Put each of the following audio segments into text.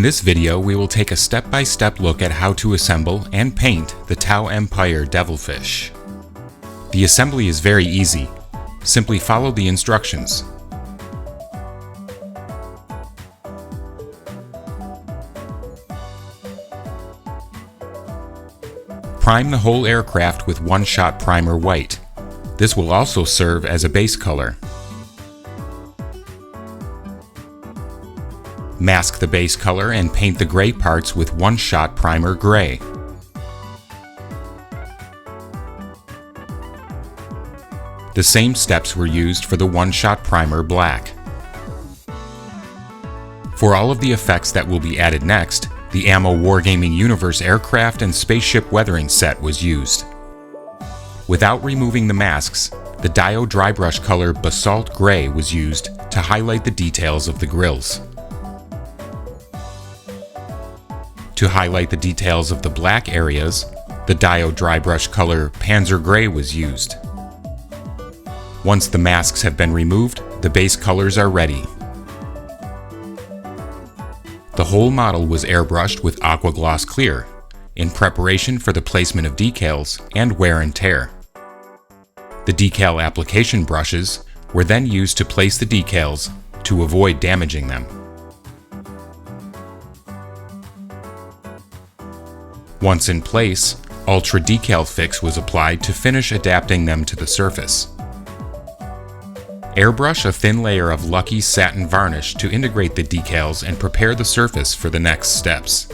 this video, we will take a step-by-step look at how to assemble and paint the Tau Empire Devilfish. The assembly is very easy. Simply follow the instructions. Prime the whole aircraft with one-shot primer white. This will also serve as a base color. Mask the base color and paint the gray parts with one-shot primer gray. The same steps were used for the one-shot primer black. For all of the effects that will be added next, the Ammo Wargaming Universe aircraft and spaceship weathering set was used. Without removing the masks, the Dio dry brush color Basalt Gray was used to highlight the details of the grills. To highlight the details of the black areas, the Dio dry brush color Panzer Gray was used. Once the masks have been removed, the base colors are ready. The whole model was airbrushed with Aqua Gloss Clear, in preparation for the placement of decals and wear and tear. The decal application brushes were then used to place the decals to avoid damaging them. Once in place, Ultra Decal Fix was applied to finish adapting them to the surface. Airbrush a thin layer of Lucky Satin Varnish to integrate the decals and prepare the surface for the next steps.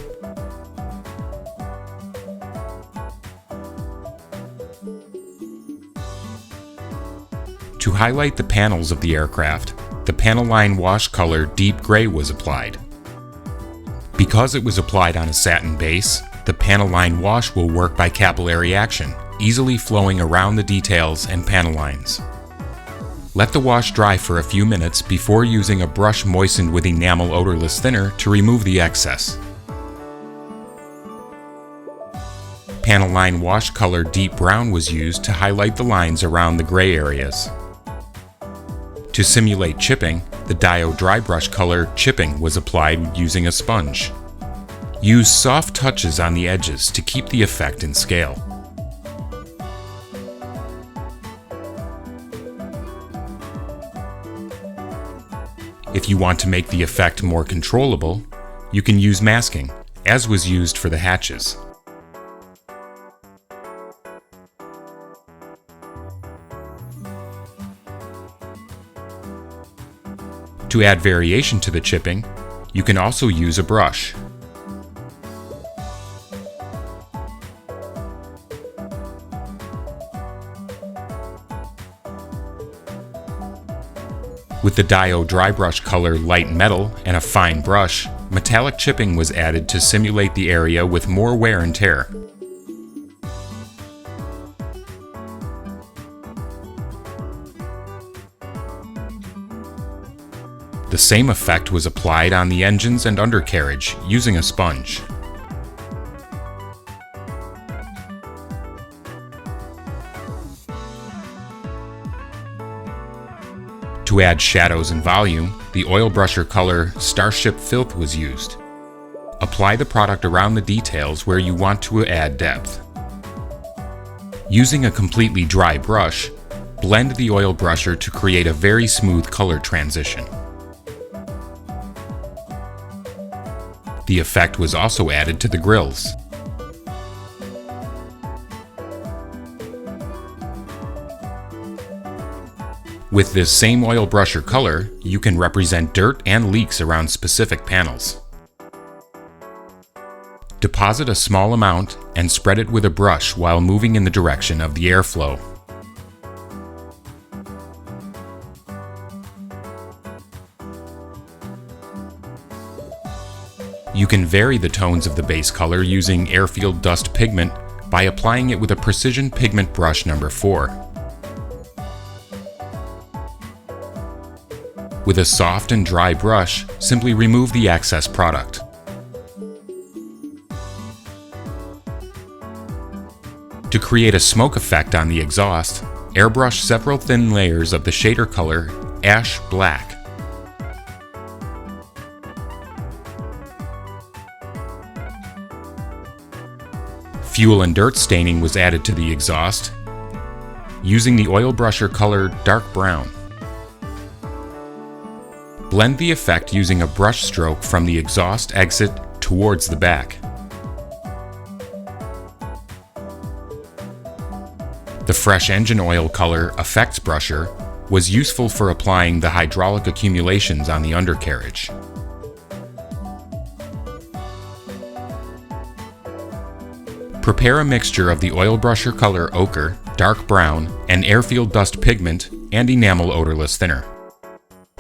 To highlight the panels of the aircraft, the panel line wash color Deep Gray was applied. Because it was applied on a satin base, the panel line wash will work by capillary action, easily flowing around the details and panel lines. Let the wash dry for a few minutes before using a brush moistened with enamel odorless thinner to remove the excess. Panel line wash color Deep Brown was used to highlight the lines around the gray areas. To simulate chipping, the Dio dry brush color Chipping was applied using a sponge. Use soft touches on the edges to keep the effect in scale. If you want to make the effect more controllable, you can use masking, as was used for the hatches. To add variation to the chipping, you can also use a brush. With the Dio dry brush color Light Metal and a fine brush, metallic chipping was added to simulate the area with more wear and tear. The same effect was applied on the engines and undercarriage using a sponge. To add shadows and volume, the oil brusher color Starship Filth was used. Apply the product around the details where you want to add depth. Using a completely dry brush, blend the oil brusher to create a very smooth color transition. The effect was also added to the grills. With this same oil brusher color, you can represent dirt and leaks around specific panels. Deposit a small amount and spread it with a brush while moving in the direction of the airflow. You can vary the tones of the base color using Airfield Dust Pigment by applying it with a Precision Pigment brush number 4. With a soft and dry brush, simply remove the excess product. To create a smoke effect on the exhaust, airbrush several thin layers of the shader color Ash Black. Fuel and dirt staining was added to the exhaust, using the oil brusher color dark brown. Blend the effect using a brush stroke from the exhaust exit towards the back. The fresh engine oil color effects brusher was useful for applying the hydraulic accumulations on the undercarriage. Prepare a mixture of the oil brusher color ochre, dark brown, and airfield dust pigment and enamel odorless thinner.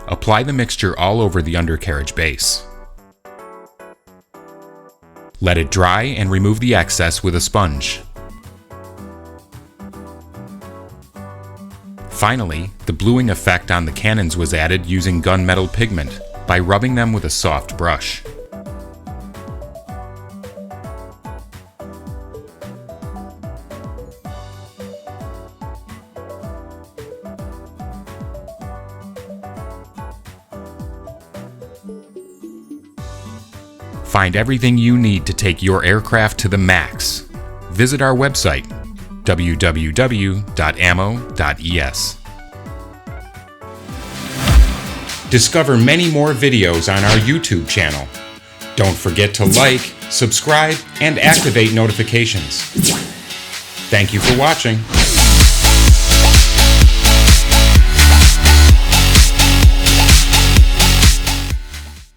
Apply the mixture all over the undercarriage base. Let it dry and remove the excess with a sponge. Finally, the bluing effect on the cannons was added using gunmetal pigment by rubbing them with a soft brush. Find everything you need to take your aircraft to the max. Visit our website, www.ammo.es. Discover many more videos on our YouTube channel. Don't forget to like, subscribe, and activate notifications. Thank you for watching.